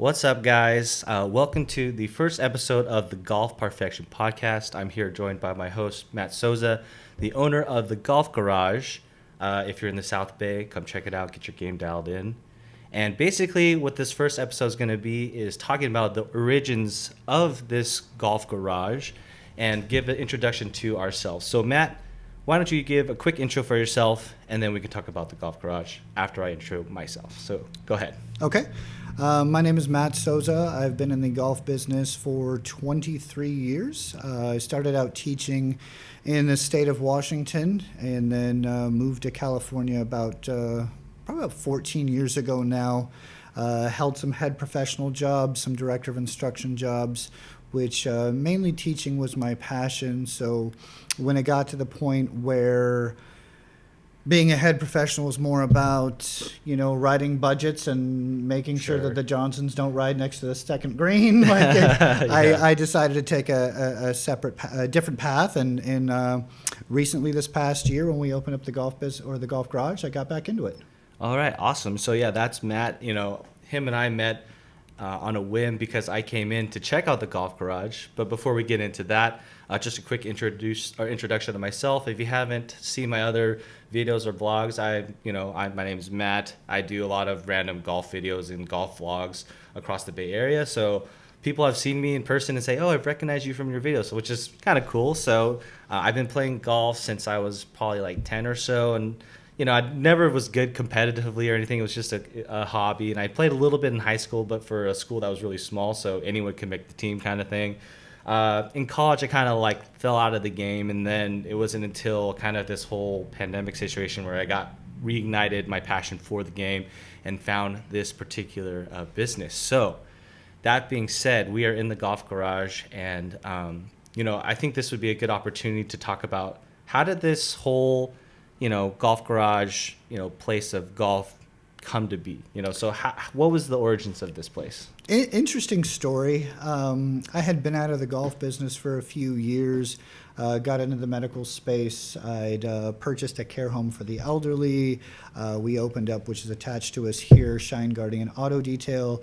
What's up, guys? Welcome to the first episode of the Golf Parfection podcast. I'm here joined by my host, Matt Soza, the owner of the Golf Garage. If you're in the South Bay, come check it out, get your game dialed in. And basically, what this first episode is going to be is talking about the origins of this Golf Garage and give an introduction to ourselves. So, Matt, why don't you give a quick intro for yourself, and then we can talk about the Golf Garage after I intro myself. So, go ahead. Okay. My name is Matt Soza. I've been in the golf business for 23 years. I started out teaching in the state of Washington and then moved to California probably about 14 years ago now. Held some head professional jobs, some director of instruction jobs, which mainly teaching was my passion. So when it got to the point where being a head professional was more about, writing budgets and making sure that the Johnsons don't ride next to the second green. I decided to take a different path. And recently this past year when we opened up the golf business or the Golf Garage, I got back into it. All right, awesome. So yeah, that's Matt. Him and I met on a whim because I came in to check out the Golf Garage. But before we get into that, just a quick introduction to myself. If you haven't seen my other videos or vlogs, my name is Matt. I do a lot of random golf videos and golf vlogs across the Bay Area. So people have seen me in person and say, "Oh, I've recognized you from your videos," which is kind of cool. So I've been playing golf since I was probably like 10 or so, and I never was good competitively or anything. It was just a hobby, and I played a little bit in high school, but for a school that was really small, so anyone could make the team kind of thing. In college, I kind of fell out of the game, and then it wasn't until kind of this whole pandemic situation where I got reignited my passion for the game and found this particular business. So that being said, we are in the Golf Garage, and I think this would be a good opportunity to talk about how did this whole Golf Garage, place of golf come to be? So what was the origins of this place? Interesting story. I had been out of the golf business for a few years, got into the medical space. I'd purchased a care home for the elderly. We opened up, which is attached to us here, Shine Guardian Auto Detail.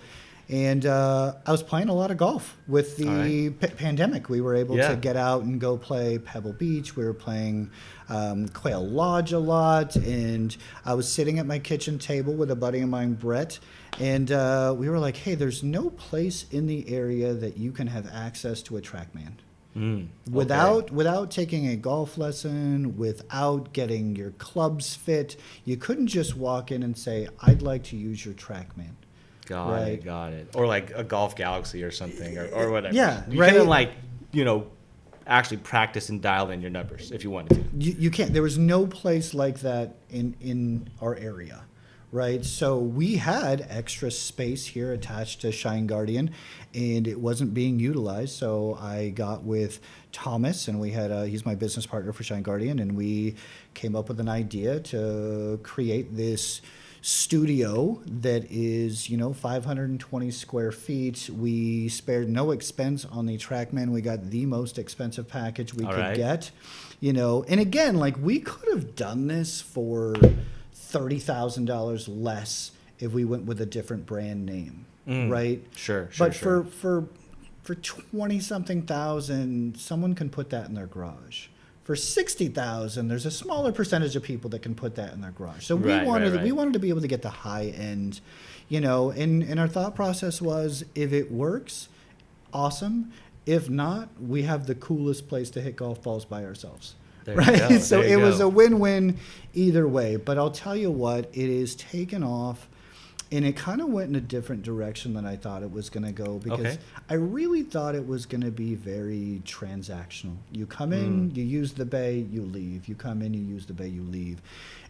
And I was playing a lot of golf with the pandemic. We were able to get out and go play Pebble Beach. We were playing Quail Lodge a lot. And I was sitting at my kitchen table with a buddy of mine, Brett. And we were like, hey, there's no place in the area that you can have access to a Trackman. Without taking a golf lesson, without getting your clubs fit. You couldn't just walk in and say, I'd like to use your Trackman. Got it. Or like a Golf Galaxy or something, or whatever. Yeah, you couldn't actually practice and dial in your numbers if you wanted to. You can't. There was no place like that in our area, right? So we had extra space here attached to Shine Guardian, and it wasn't being utilized. So I got with Thomas, and we had he's my business partner for Shine Guardian, and we came up with an idea to create this studio that is 520 square feet. We spared no expense on the Trackman. We got the most expensive package we could get, and again, we could have done this for $30,000 less if we went with a different brand name, right? Sure. But for 20 something thousand, someone can put that in their garage. For 60,000, there's a smaller percentage of people that can put that in their garage. So we wanted to be able to get the high end, and our thought process was, if it works, awesome. If not, we have the coolest place to hit golf balls by ourselves. Right? So it was a win-win either way. But I'll tell you what, it is taken off. And it kind of went in a different direction than I thought it was going to go, because I really thought it was going to be very transactional. You come in, you use the bay, you leave. You come in, you use the bay, you leave.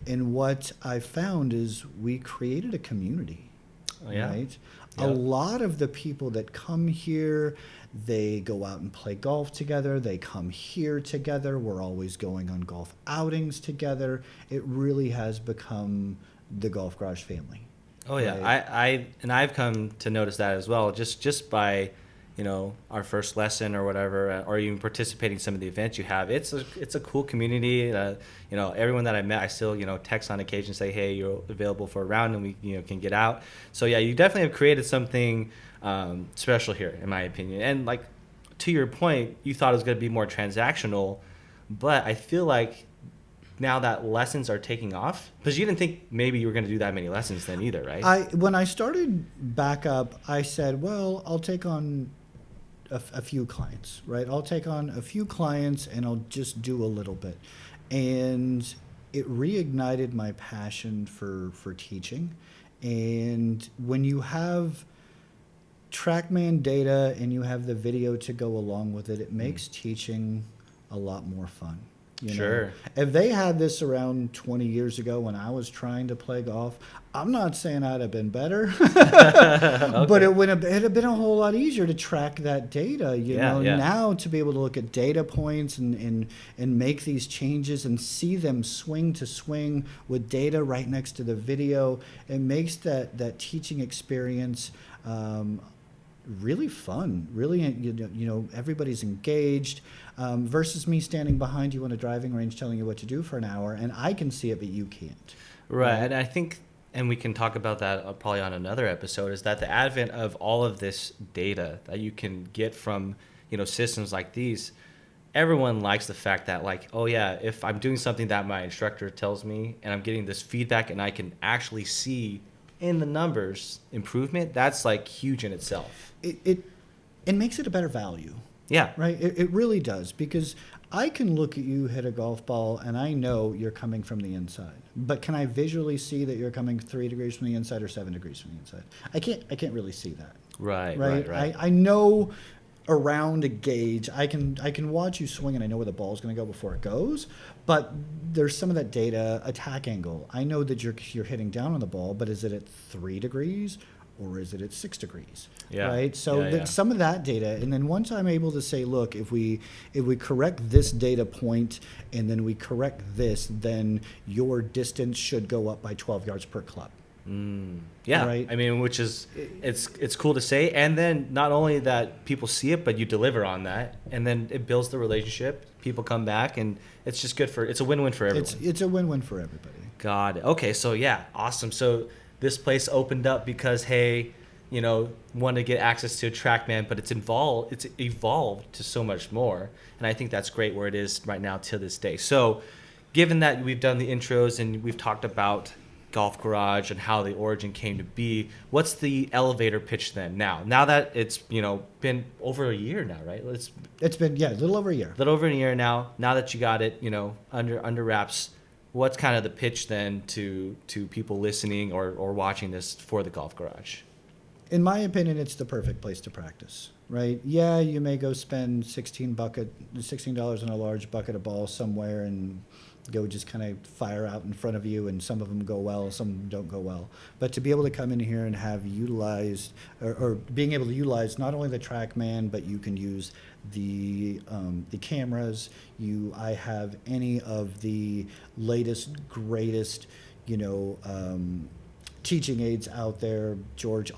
And what I found is we created a community, right? A lot of the people that come here, they go out and play golf together. They come here together. We're always going on golf outings together. It really has become the Golf Garage family. Oh yeah, right. I've come to notice that as well, just by our first lesson or whatever, or even participating in some of the events you have. It's a cool community. Everyone that I met, I still text on occasion, say, hey, you're available for a round, and we can get out. So yeah, you definitely have created something special here, in my opinion. And like to your point, you thought it was going to be more transactional, but I feel like now that lessons are taking off, because you didn't think maybe you were going to do that many lessons then either, right? When I started back up, I said, well, I'll take on a few clients, right? I'll take on a few clients and I'll just do a little bit. And it reignited my passion for teaching. And when you have Trackman data and you have the video to go along with it, it makes teaching a lot more fun. Sure. If they had this around 20 years ago when I was trying to play golf, I'm not saying I'd have been better, Okay. but it'd have been a whole lot easier to track that data. Now to be able to look at data points and make these changes and see them swing to swing with data right next to the video, it makes that teaching experience really fun. Really, everybody's engaged. Versus me standing behind you on a driving range telling you what to do for an hour, and I can see it, but you can't. Right, and I think, and we can talk about that probably on another episode, is that the advent of all of this data that you can get from, systems like these, everyone likes the fact that, like, oh yeah, if I'm doing something that my instructor tells me and I'm getting this feedback and I can actually see in the numbers improvement, that's like huge in itself. It makes it a better value. Yeah. Right? It really does, because I can look at you hit a golf ball and I know you're coming from the inside. But can I visually see that you're coming 3 degrees from the inside or 7 degrees from the inside? I can't really see that. Right. I know around a gauge. I can watch you swing and I know where the ball's going to go before it goes. But there's some of that data, attack angle. I know that you're hitting down on the ball, but is it at 3 degrees? Or is it at 6 degrees? Yeah. Right. So some of that data, and then once I'm able to say, look, if we correct this data point and then we correct this, then your distance should go up by 12 yards per club. Yeah. Right. I mean, which is it's cool to say, and then not only that people see it, but you deliver on that, and then it builds the relationship. People come back, and it's just good it's a win-win for everyone. It's a win-win for everybody. Got it. Okay. So yeah, awesome. So this place opened up because, hey, wanted to get access to a Trackman, but it's evolved to so much more. And I think that's great where it is right now to this day. So given that we've done the intros and we've talked about Golf Garage and how the origin came to be, what's the elevator pitch then now that it's, been over a year now, right? It's been, a little over a year. A little over a year now that you got it, under wraps. What's kind of the pitch then to people listening or watching this for the Golf Garage? In my opinion, it's the perfect place to practice, right? Yeah, you may go spend $16 on a large bucket of balls somewhere and go just kind of fire out in front of you, and some of them go well, some of them don't go well. But to be able to come in here and have utilized, or being able to utilize not only the Trackman, but you can use the cameras. I have any of the latest, greatest, teaching aids out there.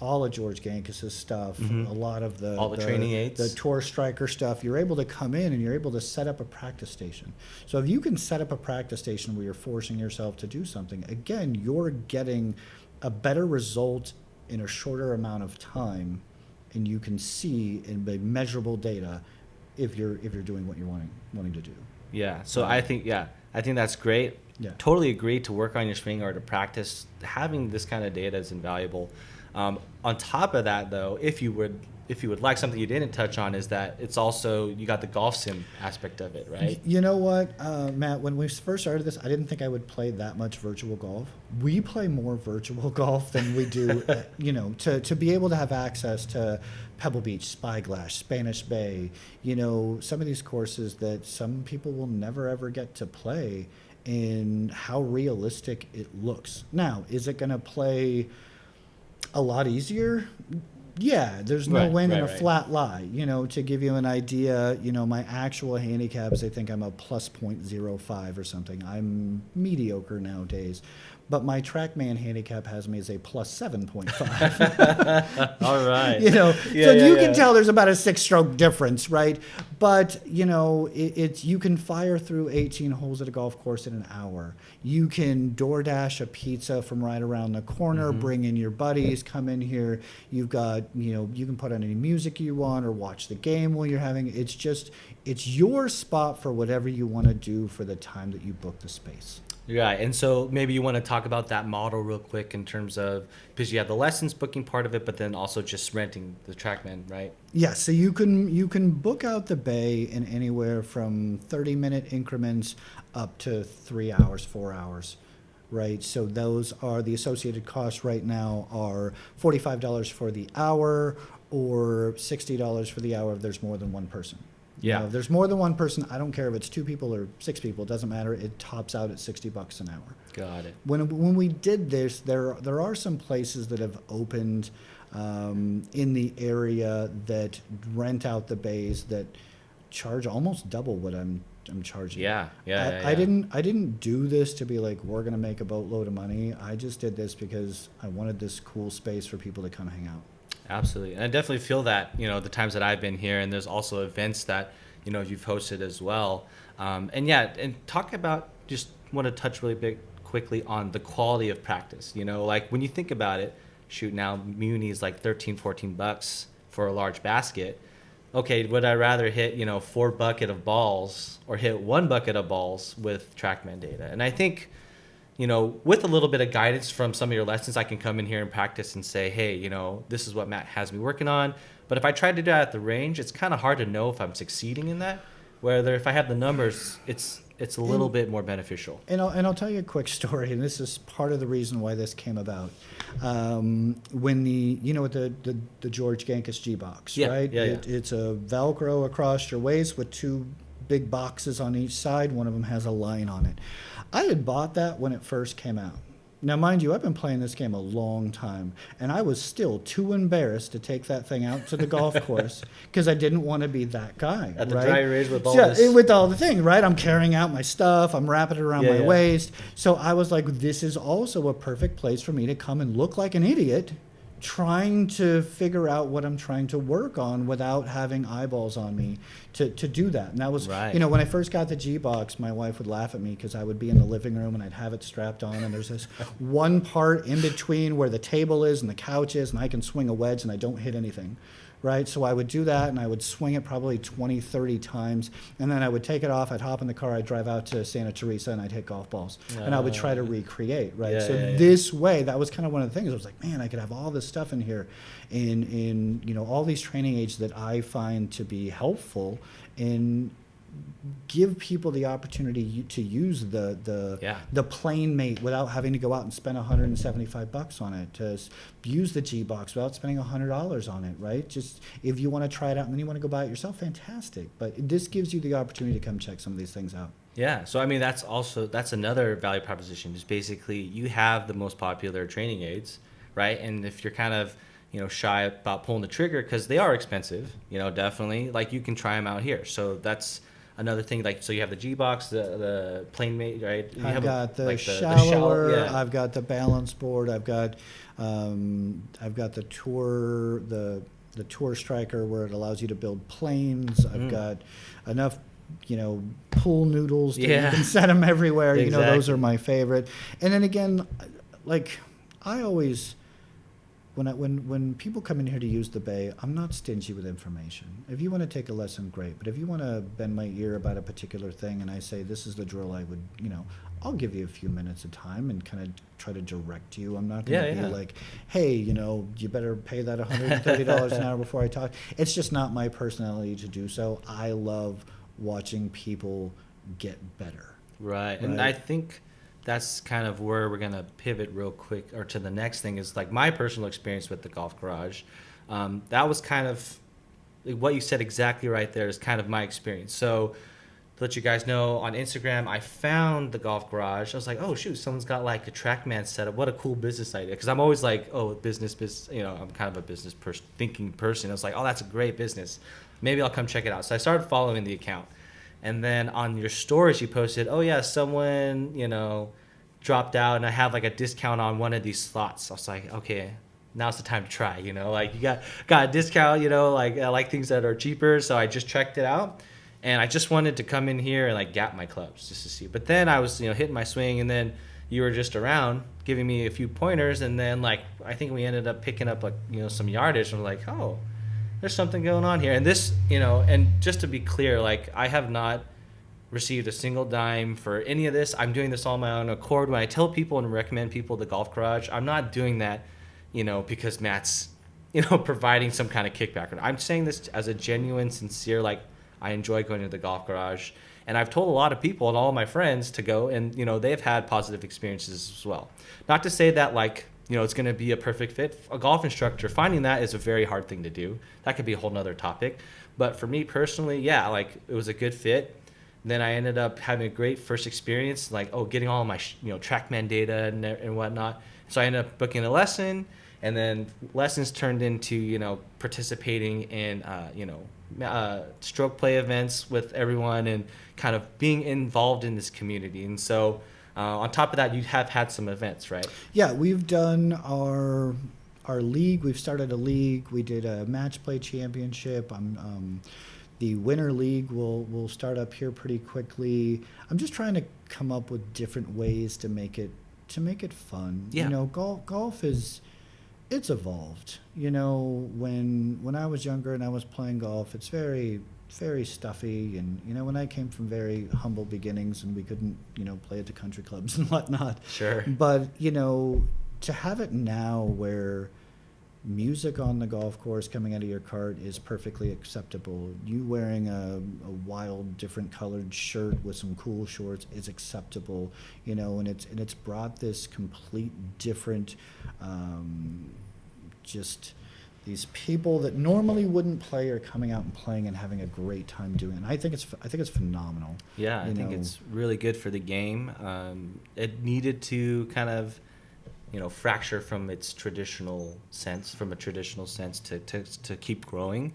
All of George Gankis's stuff, a lot of all the training aids, the Tour Striker stuff. You're able to come in and you're able to set up a practice station. So if you can set up a practice station where you're forcing yourself to do something, again, you're getting a better result in a shorter amount of time, and you can see in the measurable data if you're doing what you're wanting to do. Yeah. So I think that's great. Yeah. Totally agree. To work on your swing or to practice, having this kind of data is invaluable. On top of that, though, if you would like, something you didn't touch on is that it's also, you got the golf sim aspect of it, right? You know what, Matt, when we first started this, I didn't think I would play that much virtual golf. We play more virtual golf than we do, to be able to have access to Pebble Beach, Spyglass, Spanish Bay, some of these courses that some people will never ever get to play, and how realistic it looks. Now, is it going to play a lot easier? Yeah, there's no win and a flat lie. To give you an idea, my actual handicaps, I think I'm a plus .05 or something. I'm mediocre nowadays. but my Trackman handicap has me as a plus 7.5. All right. You know, Yeah, so yeah, you yeah. can tell there's about a 6-stroke difference, right? But you know, it's you can fire through 18 holes at a golf course in an hour. You can DoorDash a pizza from right around the corner, bring in your buddies, come in here. You've got, you know, you can put on any music you want or watch the game while you're having. It's just, it's your spot for whatever you want to do for the time that you book the space. Right. And so maybe you want to talk about that model real quick in terms of, because you have the lessons booking part of it, but then also just renting the Trackman, right? Yeah, so you can book out the bay in anywhere from 30-minute increments up to 3 hours, 4 hours, right? So those are the associated costs right now are $45 for the hour or $60 for the hour if there's more than one person. Yeah. You know, if there's more than one person, I don't care if it's 2 people or 6 people, it doesn't matter. It tops out at $60 an hour. Got it. When we did this, there are some places that have opened in the area that rent out the bays that charge almost double what I'm charging. Yeah. Yeah. I didn't do this to be like, we're gonna make a boatload of money. I just did this because I wanted this cool space for people to come hang out. Absolutely. And I definitely feel that, you know, the times that I've been here, and there's also events that, you know, you've hosted as well. And yeah, and talk about, just want to touch really big quickly on the quality of practice. You know, like when you think about it, shoot, now Muni is like $13-14 for a large basket. Okay, would I rather hit, you know, 4 bucket of balls or hit 1 bucket of balls with Trackman data? And I think, you know, with a little bit of guidance from some of your lessons, I can come in here and practice and say, hey, you know, this is what Matt has me working on. But if I try to do that at the range, it's kind of hard to know if I'm succeeding in that. Whether if I have the numbers, it's a little bit more beneficial. And I'll tell you a quick story, and this is part of the reason why this came about. When the George Gankus G box, Yeah, right? yeah, yeah. It's a Velcro across your waist with 2 big boxes on each side. One of them has a line on it. I had bought that when it first came out. Now, mind you, I've been playing this game a long time, and I was still too embarrassed to take that thing out to the golf course because I didn't want to be that guy. At the right? driving range with all Yeah, this. with all the thing, right? I'm carrying out my stuff. I'm wrapping it around my Yeah. waist. So I was like, this is also a perfect place for me to come and look like an idiot trying to figure out what I'm trying to work on without having eyeballs on me to do that. And that was, Right. you know, when I first got the G-Box, my wife would laugh at me because I would be in the living room and I'd have it strapped on, and there's this one part in between where the table is and the couch is, and I can swing a wedge and I don't hit anything. Right, so I would do that, and I would swing it probably 20, 30 times, and then I would take it off, I'd hop in the car, I'd drive out to Santa Teresa, and I'd hit golf balls. And I would try to recreate, right? Yeah, So yeah, yeah. this way, that was kind of one of the things. I was like, man, I could have all this stuff in here, in you know, all these training aids that I find to be helpful, and give people the opportunity to use the plane mate without having to go out and spend $175 on it, to use the G-Box without spending $100 on it, right? Just if you want to try it out and then you want to go buy it yourself, fantastic. But this gives you the opportunity to come check some of these things out. Yeah, so I mean that's another value proposition. Is basically you have the most popular training aids, right? And if you're kind of, you know, shy about pulling the trigger because they are expensive, you know, definitely, like you can try them out here. So that's another thing. Like, so you have the G-Box, the plane mate, right? You I've have got the like shallower, yeah. I've got the balance board, I've got the tour striker where it allows you to build planes. I've got enough, you know, pool noodles that you can set them everywhere. Exactly. You know, those are my favorite. And then again, like I always, when people come in here to use the bay, I'm not stingy with information. If you want to take a lesson, great. But if you want to bend my ear about a particular thing and I say, this is the drill I would, you know, I'll give you a few minutes of time and kind of try to direct you. I'm not going to be like, hey, you know, you better pay that $130 an hour before I talk. It's just not my personality to do so. I love watching people get better. Right. And I think that's kind of where we're going to pivot real quick, or to the next thing is like my personal experience with the golf garage. That was kind of what you said exactly right there is kind of my experience. So to let you guys know, on Instagram, I found the golf garage. I was like, oh, shoot, someone's got like a Trackman setup. What a cool business idea. Because I'm always like, oh, business, you know, I'm kind of a business thinking person. I was like, oh, that's a great business. Maybe I'll come check it out. So I started following the account. And then on your stories, you posted, oh, yeah, someone, you know, dropped out and I had like a discount on one of these slots. I was like, okay, now's the time to try, you know, like you got a discount, you know, like I like things that are cheaper. So I just checked it out and I just wanted to come in here and like gap my clubs just to see. But then I was, you know, hitting my swing and then you were just around giving me a few pointers. And then like, I think we ended up picking up like, you know, some yardage and we're like, oh, there's something going on here. And this, you know, and just to be clear, like I have not received a single dime for any of this. I'm doing this all my own accord. When I tell people and recommend people the Golf Garage, I'm not doing that, you know, because Matt's, you know, providing some kind of kickback. I'm saying this as a genuine, sincere, like I enjoy going to the Golf Garage. And I've told a lot of people and all of my friends to go and, you know, they've had positive experiences as well. Not to say that like, you know, it's going to be a perfect fit. A golf instructor, finding that is a very hard thing to do. That could be a whole nother topic. But for me personally, yeah, like it was a good fit. Then I ended up having a great first experience, like, oh, getting all of my, you know, Trackman data and whatnot. So I ended up booking a lesson, and then lessons turned into, you know, participating in, you know, stroke play events with everyone and kind of being involved in this community. And so on top of that, you have had some events, right? Yeah, we've done our league. We've started a league. We did a match play championship. The winter league will start up here pretty quickly. I'm just trying to come up with different ways to make it fun. Yeah. You know, golf it's evolved. You know, when I was younger and I was playing golf, it's very stuffy, and you know, when I came from very humble beginnings and we couldn't, you know, play at the country clubs and whatnot. Sure. But you know, to have it now where music on the golf course coming out of your cart is perfectly acceptable. You wearing a wild, different colored shirt with some cool shorts is acceptable, you know, and it's brought this complete different, just these people that normally wouldn't play are coming out and playing and having a great time doing it. And I think it's phenomenal. Yeah, I think it's really good for the game. It needed to kind of, you know, fracture from a traditional sense to keep growing.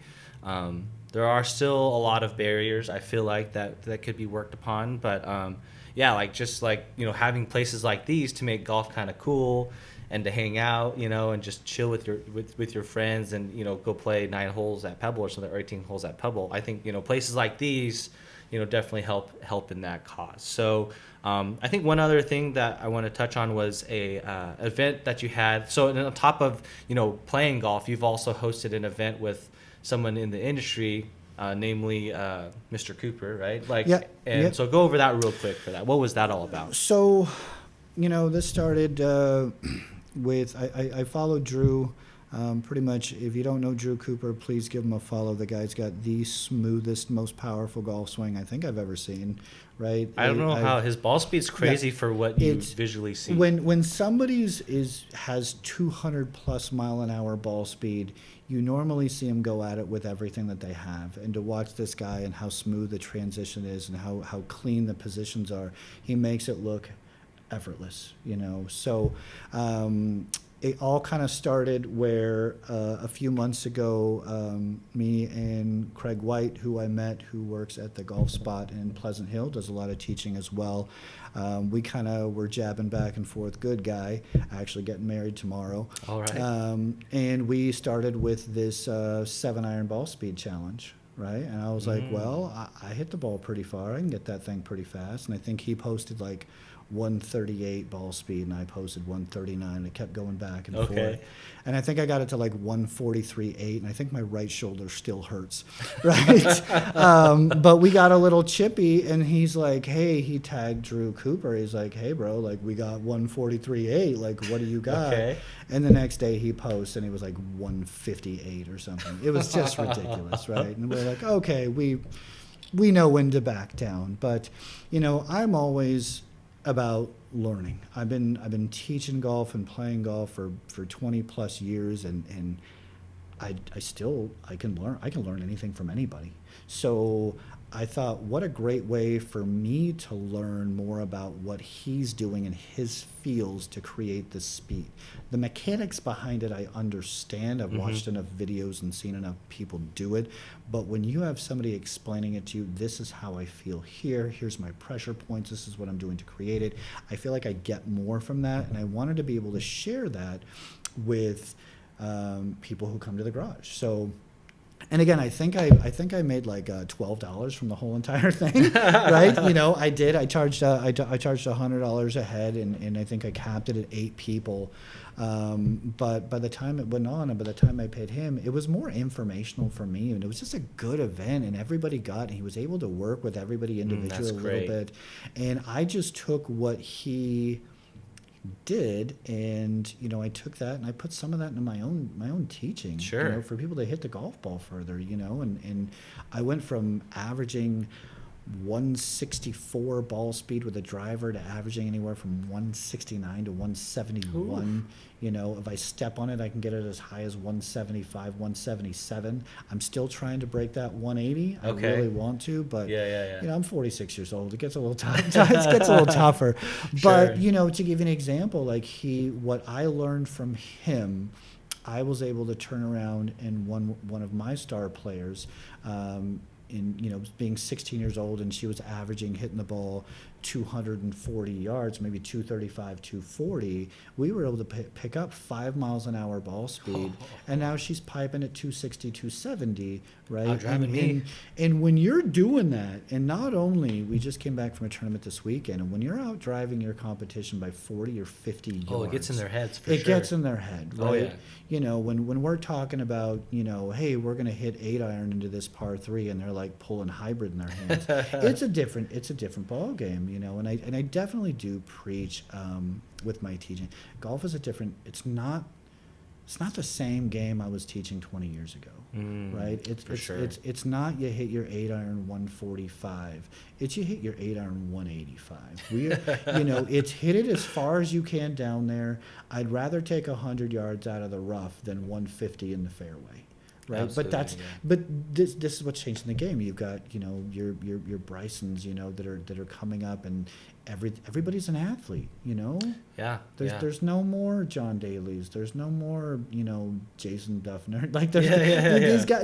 There are still a lot of barriers, I feel like, that could be worked upon. But yeah, like just like, you know, having places like these to make golf kind of cool and to hang out, you know, and just chill with your friends and, you know, go play 9 holes at Pebble or something, or 18 holes at Pebble. I think, you know, places like these, you know, definitely help in that cause. So I think one other thing that I want to touch on was a event that you had. So on top of, you know, playing golf, you've also hosted an event with someone in the industry, namely Mr. Cooper, right? Like, yeah, and yeah. So go over that real quick for that. What was that all about? So, you know, this started with I followed Drew. Pretty much, if you don't know Drew Cooper, please give him a follow. The guy's got the smoothest, most powerful golf swing I think I've ever seen, right? I don't know how his ball speed's crazy for what you visually see. When somebody's has 200 plus mile an hour ball speed, you normally see him go at it with everything that they have. And to watch this guy and how smooth the transition is and how clean the positions are, he makes it look effortless, you know. So it all kind of started where a few months ago, me and Craig White, who I met, who works at the Golf Spot in Pleasant Hill, does a lot of teaching as well. We kind of were jabbing back and forth. Good guy, actually getting married tomorrow. All right. And we started with this 7-iron ball speed challenge. Right, and I was like, well, I hit the ball pretty far. I can get that thing pretty fast. And I think he posted like 138 ball speed, and I posted 139. It kept going back and forth. And I think I got it to like 143.8, and I think my right shoulder still hurts, right? But we got a little chippy, and he's like, hey, he tagged Drew Cooper. He's like, hey, bro, like we got 143.8. Like, what do you got? And the next day he posts, and he was like 158 or something. It was just ridiculous, right? And we're like, okay, we know when to back down. But, you know, I'm always about learning. I've been teaching golf and playing golf for 20 plus years, and I can learn anything from anybody. So I thought, what a great way for me to learn more about what he's doing in his fields to create this speed. The mechanics behind it, I understand. I've watched enough videos and seen enough people do it. But when you have somebody explaining it to you, this is how I feel here, here's my pressure points, this is what I'm doing to create it, I feel like I get more from that. And I wanted to be able to share that with people who come to the garage. So, and again, I think I made like $12 from the whole entire thing, right? You know, I did. I charged $100 a head, and I think I capped it at 8 people. But by the time it went on, and by the time I paid him, it was more informational for me, and it was just a good event, and everybody got. And he was able to work with everybody individually a little bit, and I just took what he did, and you know, I took that and I put some of that into my own teaching. Sure. You know, for people to hit the golf ball further, you know, and I went from averaging 164 ball speed with a driver to averaging anywhere from 169 to 171. Ooh. You know, if I step on it, I can get it as high as 175, 177. I'm still trying to break that 180. Okay. I really want to, but yeah. you know, I'm 46 years old. It gets a little tough. It gets a little tougher. But you know, to give you an example, like what I learned from him, I was able to turn around and one of my star players. In, you know, being 16 years old, and she was averaging hitting the ball 240 yards, maybe 235, 240. We were able to pick up 5 miles an hour ball speed, and now she's piping at 260, 270, right? And when you're doing that, and not only, we just came back from a tournament this weekend, and when you're out driving your competition by 40 or 50 yards, it gets in their heads for sure. It gets in their head, right? Oh, yeah. You know, when we're talking about, you know, hey, we're going to hit 8 iron into this par 3, and they're like pulling hybrid in their hands. it's a different ball game, you know. And I definitely do preach with my teaching. Golf is it's not the same game I was teaching 20 years ago, right? It's not you hit your 8 iron 145. It's you hit your 8 iron 185. You know, it's hit it as far as you can down there. I'd rather take 100 yards out of the rough than 150 in the fairway. Right, absolutely, but this is what's changing the game. You've got, you know, your Brysons, you know, that are coming up, and everybody's an athlete, you know. Yeah. There's no more John Daly's. There's no more, you know, Jason Duffner. Like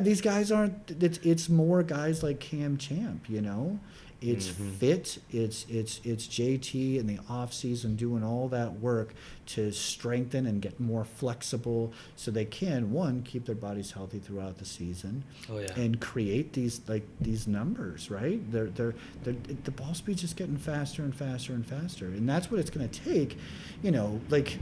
these guys aren't. It's more guys like Cam Champ, you know. It's fit. It's JT in the off season doing all that work to strengthen and get more flexible, so they can, one, keep their bodies healthy throughout the season, and create these numbers. Right? The ball speed's just getting faster and faster and faster, and that's what it's going to take. You know, like.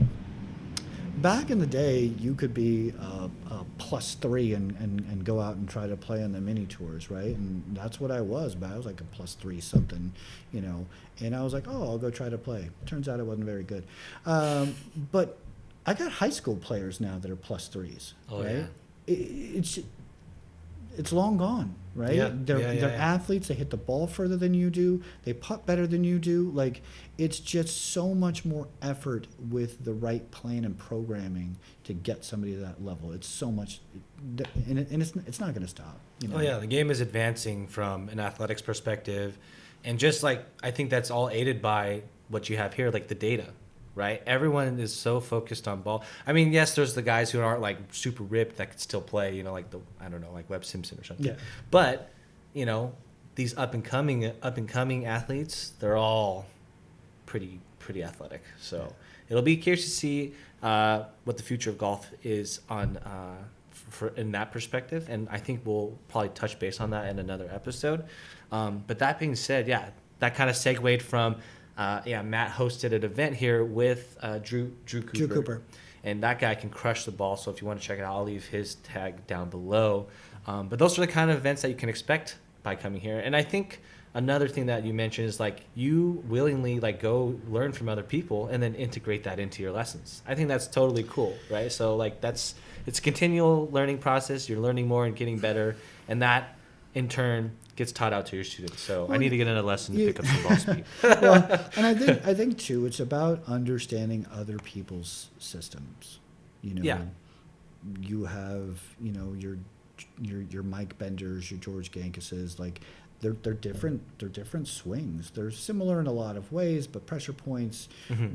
Back in the day, you could be a +3 and go out and try to play on the mini tours, right? And that's what I was, but I was like a +3 something, you know. And I was like, oh, I'll go try to play. Turns out it wasn't very good. But I got high school players now that are +3s, right? Yeah. It's long gone, right? Yeah. They're athletes. They hit the ball further than you do. They putt better than you do. Like, it's just so much more effort with the right plan and programming to get somebody to that level. It's so much, and it's not going to stop. You know? Oh yeah, the game is advancing from an athletics perspective, and just like I think that's all aided by what you have here, like the data. Right, everyone is so focused on ball. I mean, yes, there's the guys who aren't like super ripped that could still play. You know, like like Webb Simpson or something. Yeah. But you know, these up and coming athletes, they're all pretty athletic. So it'll be curious to see what the future of golf is on for in that perspective. And I think we'll probably touch base on that in another episode. But that being said, that kind of segued from. Matt hosted an event here with Drew Cooper. And that guy can crush the ball. So if you want to check it out, I'll leave his tag down below. But those are the kind of events that you can expect by coming here. And I think another thing that you mentioned is like you willingly like go learn from other people and then integrate that into your lessons. I think that's totally cool, right? So like it's a continual learning process. You're learning more and getting better. And that in turn gets taught out to your students. So I need to get in a lesson to pick up some ball speed. Well, and I think too, it's about understanding other people's systems. You know, You have, your Mike Benders, your George Gankuses, like they're different. They're different swings. They're similar in a lot of ways, but pressure points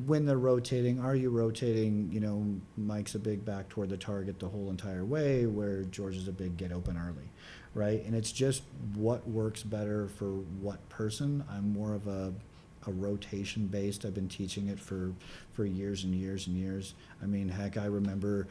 when they're rotating. Are you rotating? Mike's a big back toward the target the whole entire way, where George is a big get open early, right? And it's just what works better for what person. I'm more of a rotation based. I've been teaching it for years and years and years. I mean, heck, I remember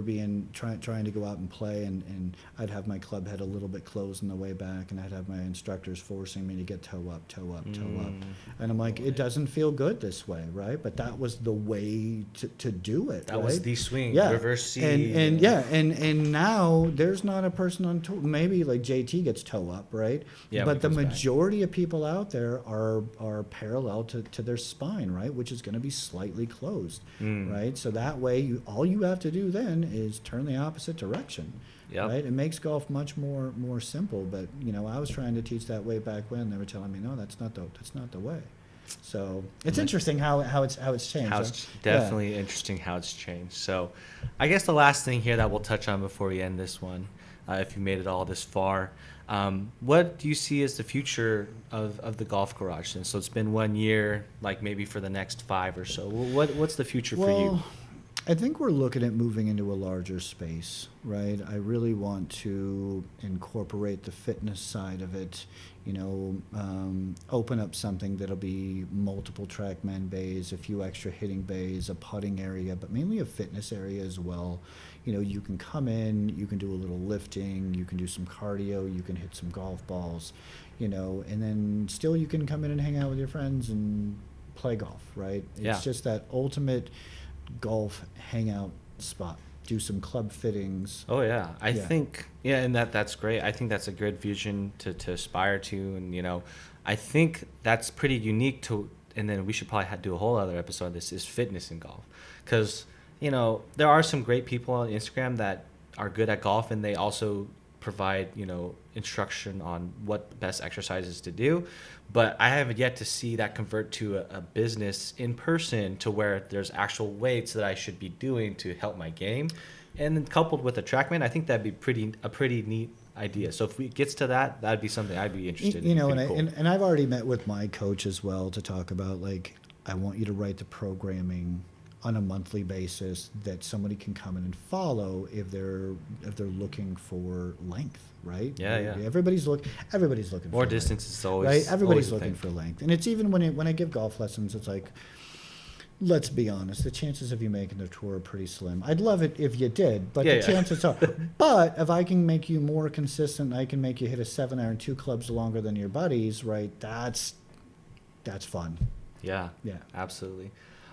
being trying to go out and play, and I'd have my club head a little bit closed on the way back, and I'd have my instructors forcing me to get toe up, toe up, toe up, and I'm like, it doesn't feel good this way, right? But that was the way to do it. That right? was the swing, yeah. reverse C. And now there's not a person on tour. Maybe like JT gets toe up, right? Yeah, but the back. majority of people out there are parallel to their spine, right? Which is going to be slightly closed, right? So that way, all you have to do then is turn the opposite direction, right? It makes golf much more simple. But I was trying to teach that way back when. They were telling me, no, that's not the way. So it's interesting how it's changed. It's definitely interesting how it's changed. So I guess the last thing here that we'll touch on before we end this one, if you made it all this far, what do you see as the future of the golf garage? And so it's been 1 year, like maybe for the next 5 or so. What's the future for you? I think we're looking at moving into a larger space, right? I really want to incorporate the fitness side of it, open up something that'll be multiple Trackman bays, a few extra hitting bays, a putting area, but mainly a fitness area as well. You can come in, you can do a little lifting, you can do some cardio, you can hit some golf balls, and then still you can come in and hang out with your friends and play golf, right? It's just that ultimate golf hangout spot. Do some club fittings. Oh yeah, I think and that's great. I think that's a good vision to aspire to, and I think that's pretty unique to. And then we should probably do a whole other episode of this, is fitness in golf, because there are some great people on Instagram that are good at golf, and they also provide instruction on what best exercises to do. But I have yet to see that convert to a business in person, to where there's actual weights that I should be doing to help my game. And then coupled with a Trackman, I think that'd be a pretty neat idea. So if it gets to that, that'd be something I'd be interested in. And I've already met with my coach as well to talk about, like, I want you to write the programming on a monthly basis that somebody can come in and follow if they're looking for length, right? Yeah. Everybody's looking more for distance length, is always right. Everybody's always looking for length, and it's even when I give golf lessons, it's like, let's be honest, the chances of you making the tour are pretty slim. I'd love it if you did, but the chances are. But if I can make you more consistent, I can make you hit a 7-iron 2 clubs longer than your buddies, right? That's fun. Yeah, absolutely.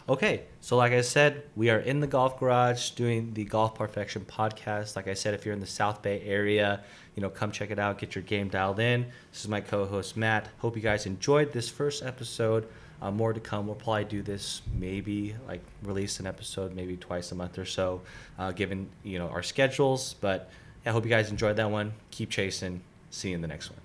Okay, so like I said, we are in the golf garage doing the Golf Parfection podcast. Like I said, if you're in the South Bay area, come check it out, get your game dialed in. This is my co-host, Matt. Hope you guys enjoyed this first episode. More to come. We'll probably do this, maybe like release an episode maybe twice a month or so, given our schedules. But I hope you guys enjoyed that one. Keep chasing. See you in the next one.